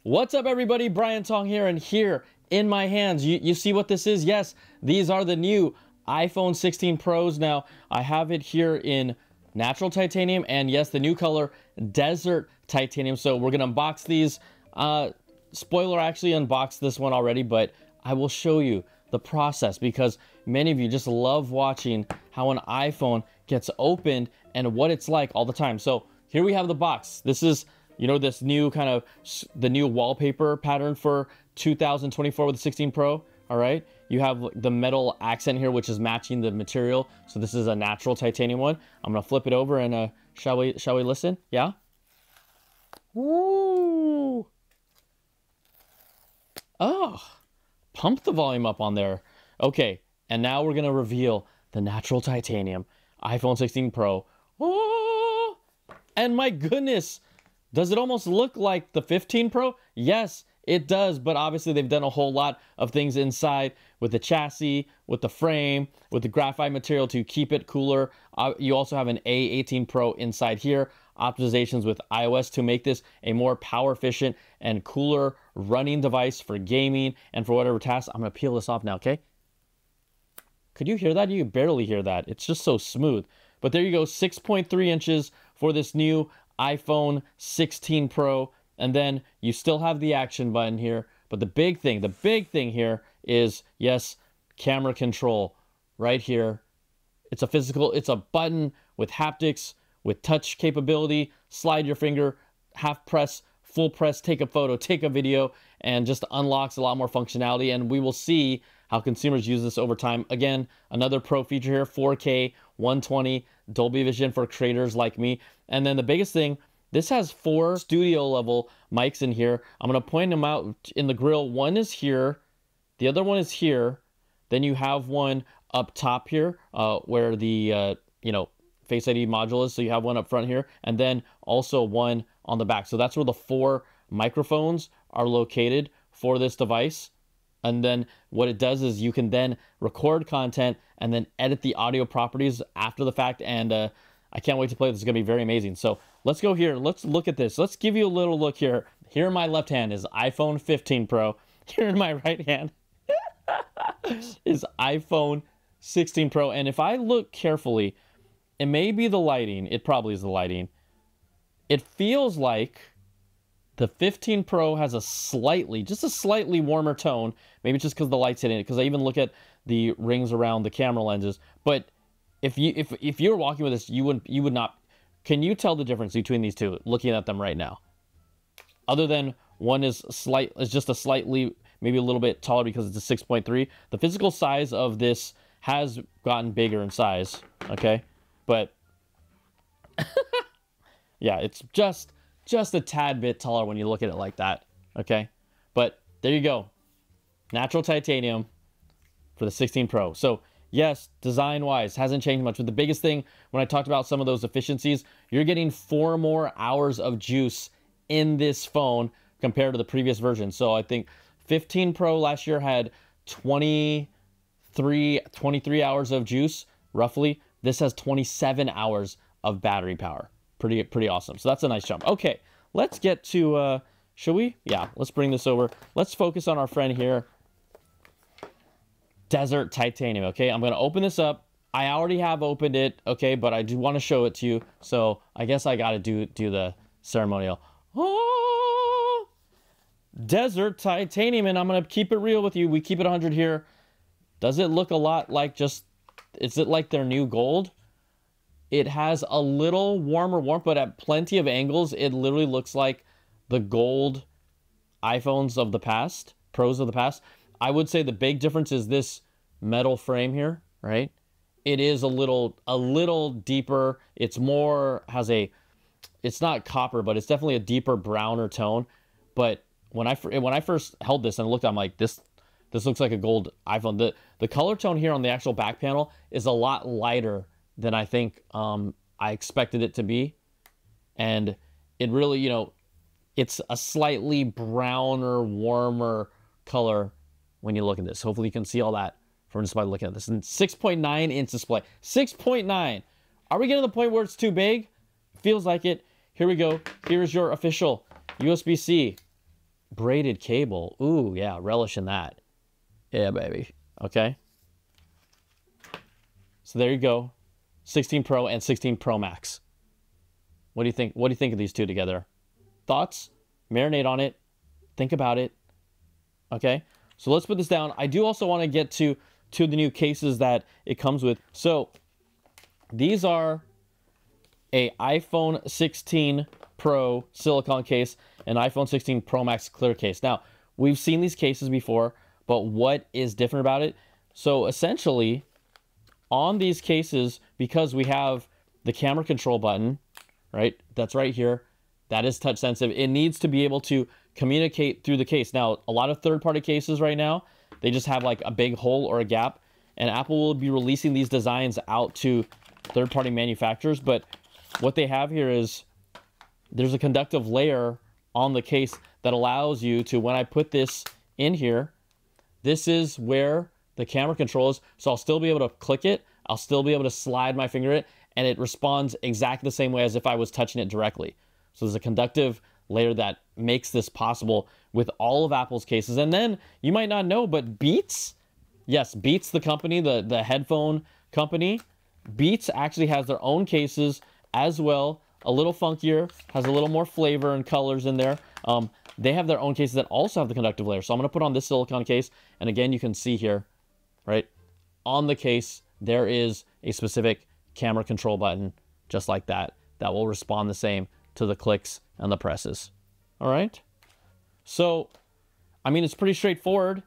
What's up, everybody? Brian Tong here, and here in my hands, you see what this is? Yes, these are the new iPhone 16 Pros. Now, I have it here in natural titanium, and yes, the new color, desert titanium. So we're gonna unbox these. Spoiler, I actually unboxed this one already, but I will show you the process because many of you just love watching how an iPhone gets opened and what it's like all the time. So here we have the box. This is, you know, this new kind of the new wallpaper pattern for 2024 with the 16 Pro. All right, you have the metal accent here, which is matching the material. So this is a natural titanium one. I'm gonna flip it over and shall we listen? Yeah. Woo! Oh, pump the volume up on there. Okay, and now we're gonna reveal the natural titanium iPhone 16 Pro. Oh, and my goodness. Does it almost look like the 15 Pro? Yes, it does, but obviously they've done a whole lot of things inside with the chassis, with the frame, with the graphite material to keep it cooler. You also have an A18 Pro inside here, optimizations with iOS to make this a more power efficient and cooler running device for gaming and for whatever tasks. I'm gonna peel this off now, okay? Could you hear that? You can barely hear that. It's just so smooth. But there you go, 6.3 inches for this new iPhone 16 Pro, and then you still have the action button here, but the big thing here is, yes, camera control right here. It's a button with haptics, with touch capability. Slide your finger, half press, full press, take a photo, take a video, and just unlocks a lot more functionality, and we will see how consumers use this over time. Again, another pro feature here, 4K, 120, Dolby Vision for creators like me. And then the biggest thing, this has 4 studio level mics in here. I'm gonna point them out in the grill. One is here, the other one is here. Then you have one up top here where the Face ID module is. So you have one up front here, and then also one on the back. So that's where the 4 microphones are located for this device. And then what it does is you can then record content and then edit the audio properties after the fact. And I can't wait to play this. It's gonna be very amazing. So let's go here. Let's look at this. Let's give you a little look here. Here in my left hand is iPhone 15 Pro. Here in my right hand is iPhone 16 Pro. And if I look carefully, it may be the lighting. It probably is the lighting. It feels like the 15 Pro has just a slightly warmer tone. Maybe just because the light's hitting it. Because I even look at the rings around the camera lenses. But if you were walking with this, you would not. Can you tell the difference between these two? Looking at them right now, other than one is just a slightly, maybe a little bit taller because it's a 6.3. The physical size of this has gotten bigger in size. Okay, but yeah, it's just a tad bit taller when you look at it like that. Okay, but there you go, natural titanium for the 16 Pro. So yes, design-wise, hasn't changed much. But the biggest thing, when I talked about some of those efficiencies, you're getting 4 more hours of juice in this phone compared to the previous version. So I think 15 Pro last year had 23 hours of juice, roughly. This has 27 hours of battery power. Pretty awesome. So that's a nice jump. Okay, let's get to, should we? Yeah, let's bring this over. Let's focus on our friend here. Desert titanium. Okay, I'm gonna open this up. I already have opened it, okay, but I do want to show it to you, so I guess I gotta do the ceremonial. Oh, desert titanium, and I'm gonna keep it real with you. We keep it 100 here. Does it look a lot like is it like their new gold? It has a little warmer warmth, but at plenty of angles, it literally looks like the gold iPhones of the past, Pros of the past. I would say the big difference is this metal frame here, right? It is a little deeper. It's more, it's not copper, but it's definitely a deeper browner tone. But when I first held this and looked, I'm like, this looks like a gold iPhone. The color tone here on the actual back panel is a lot lighter than I think I expected it to be. And it really, it's a slightly browner, warmer color when you look at this. Hopefully you can see all that from just by looking at this. And 6.9 inch display. 6.9. Are we getting to the point where it's too big? Feels like it. Here we go. Here's your official USB-C braided cable. Ooh, yeah, relish in that. Yeah, baby. Okay. So there you go. 16 Pro and 16 Pro Max. What do you think? What do you think of these two together? Thoughts? Marinate on it. Think about it. Okay. So let's put this down. I do also want to get to the new cases that it comes with. So these are a iPhone 16 Pro silicone case and iPhone 16 Pro Max clear case. Now, we've seen these cases before, but what is different about it? So essentially, on these cases, because we have the camera control button, right? That's right here. That is touch sensitive. It needs to be able to communicate through the case. Now, a lot of third-party cases right now, they just have like a big hole or a gap, and Apple will be releasing these designs out to third-party manufacturers. But what they have here is there's a conductive layer on the case that allows you to, when I put this in here, this is where the camera control is. So I'll still be able to click it. I'll still be able to slide my finger in it, and it responds exactly the same way as if I was touching it directly. So there's a conductive layer that makes this possible with all of Apple's cases. And then you might not know, but Beats, yes, Beats, the company, the headphone company, Beats actually has their own cases as well. A little funkier, has a little more flavor and colors in there. They have their own cases that also have the conductive layer. So I'm going to put on this silicone case. And again, you can see here, right, on the case, there is a specific camera control button, just like that, that will respond the same to the clicks and the presses. All right. So, I mean, it's pretty straightforward.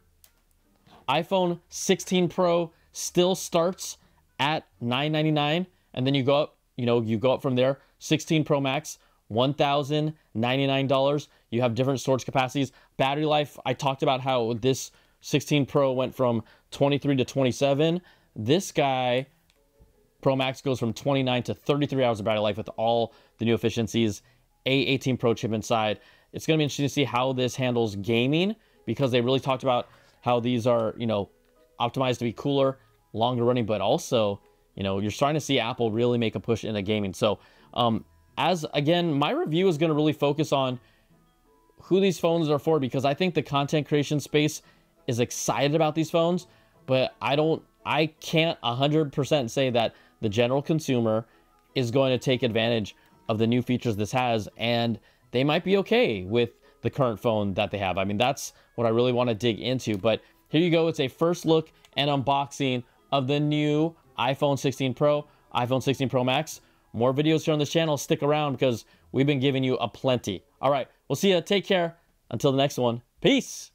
iPhone 16 Pro still starts at $999, and then you go up, you go up from there. 16 Pro Max, $1,099. You have different storage capacities. Battery life, I talked about how this 16 Pro went from 23 to 27. This guy, Pro Max, goes from 29 to 33 hours of battery life with all the new efficiencies. A18 Pro chip inside. It's going to be interesting to see how this handles gaming, because they really talked about how these are, optimized to be cooler, longer running, but also, you're starting to see Apple really make a push into gaming. So, again, my review is going to really focus on who these phones are for, because I think the content creation space is excited about these phones, but I can't 100% say that the general consumer is going to take advantage of the new features this has, and they might be okay with the current phone that they have. I mean, that's what I really want to dig into. But here you go. It's a first look and unboxing of the new iPhone 16 Pro, iPhone 16 Pro Max. More videos here on this channel. Stick around because we've been giving you a plenty. All right, we'll see you. Take care. Until the next one. Peace.